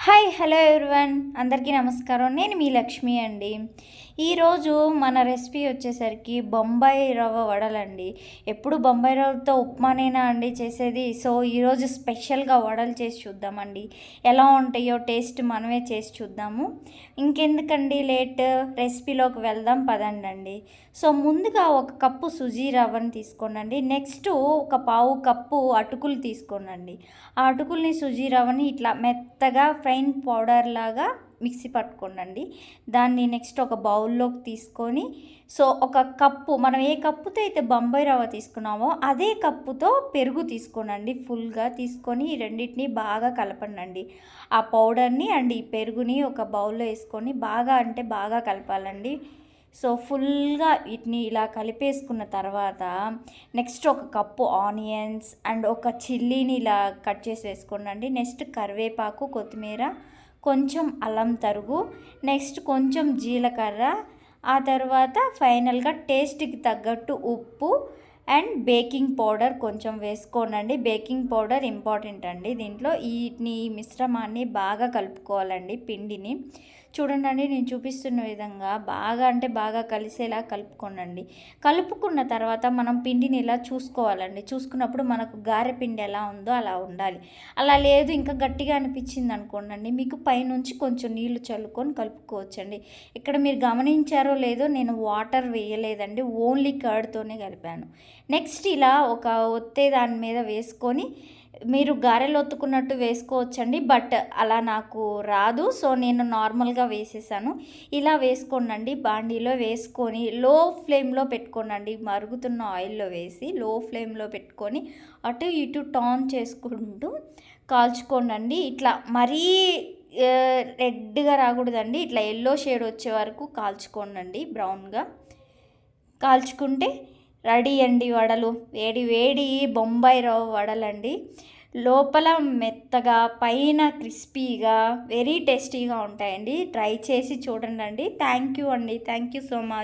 Hi hello everyone, అందరికీ నమస్కారం. నేను మీ లక్ష్మి అండి. ఈరోజు మన రెసిపీ వచ్చేసరికి బొంబాయి రవ్వ వడలండి. ఎప్పుడు బొంబాయి రవ్వతో ఉప్మానేనా అండి చేసేది. సో ఈరోజు స్పెషల్గా వడలు చేసి చూద్దామండి. ఎలా ఉంటాయో టేస్ట్ మనమే చేసి చూద్దాము. ఇంకెందుకండి లేట్, రెసిపీలోకి వెళ్దాం పదండి. సో ముందుగా ఒక కప్పు సుజీ రవ్వని తీసుకోండి. నెక్స్ట్ ఒక పావు కప్పు అటుకులు తీసుకోండి. ఆ అటుకుల్ని సుజీ రవ్వని ఇట్లా మెత్తగా ఫైన్ పౌడర్ లాగా మిక్సీ పట్టుకోండి. దాన్ని నెక్స్ట్ ఒక బౌల్లోకి తీసుకొని, సో ఒక కప్పు, మనం ఏ కప్పుతో అయితే బొంబాయి రవ్వ తీసుకున్నామో అదే కప్పుతో పెరుగు తీసుకోనండి. ఫుల్గా తీసుకొని ఈ రెండింటిని బాగా కలపండి. ఆ పౌడర్ని అండ్ ఈ పెరుగుని ఒక బౌల్లో వేసుకొని బాగా కలపాలండి. సో ఫుల్గా వీటిని ఇలా కలిపేసుకున్న తర్వాత నెక్స్ట్ ఒక కప్పు ఆనియన్స్ అండ్ ఒక చిల్లీని ఇలా కట్ చేసి వేసుకోండి. నెక్స్ట్ కరివేపాకు, కొత్తిమీర, కొంచెం అల్లం తరుగు, నెక్స్ట్ కొంచెం జీలకర్ర, ఆ తర్వాత ఫైనల్గా టేస్ట్కి తగ్గట్టు ఉప్పు అండ్ బేకింగ్ పౌడర్ కొంచెం వేసుకోనండి. బేకింగ్ పౌడర్ ఇంపార్టెంట్ అండి దీంట్లో. ఈ మిశ్రమాన్ని బాగా కలుపుకోవాలండి. పిండిని చూడండి, నేను చూపిస్తున్న విధంగా బాగా కలిసేలా కలుపుకోనండి. కలుపుకున్న తర్వాత మనం పిండిని ఇలా చూసుకోవాలండి. చూసుకున్నప్పుడు మనకు గారె పిండి ఎలా ఉందో అలా ఉండాలి. అలా లేదు ఇంకా గట్టిగా అనిపించింది అనుకోండి, మీకు పైనుంచి కొంచెం నీళ్లు చల్లుకొని కలుపుకోవచ్చండి. ఇక్కడ మీరు గమనించారో లేదో, నేను వాటర్ వేయలేదండి, ఓన్లీ కర్డ్తోనే కలిపాను. నెక్స్ట్ ఇలా ఒక ఒత్తే దాని మీద వేసుకొని, మీరు గారెలు ఒత్తుకున్నట్టు వేసుకోవచ్చండి, బట్ అలా నాకు రాదు. సో నేను నార్మల్గా వేసేసాను. ఇలా వేసుకోండి. బాండీలో వేసుకొని లో ఫ్లేమ్లో పెట్టుకోనండి. మరుగుతున్న ఆయిల్లో వేసి లో ఫ్లేమ్లో పెట్టుకొని అటు ఇటు టర్న్ చేసుకుంటూ కాల్చుకోండి. ఇట్లా మరీ రెడ్గా రాకూడదండి, ఇట్లా ఎల్లో షేడ్ వచ్చే వరకు కాల్చుకోండి. బ్రౌన్గా కాల్చుకుంటే రెడీ అండి వడలు. వేడి వేడి బొంబాయి రవ్వ వడలండి. లోపల మెత్తగా, పైన క్రిస్పీగా, వెరీ టేస్టీగా ఉంటాయండి. ట్రై చేసి చూడండి. థ్యాంక్ యూ అండి. Thank you so much.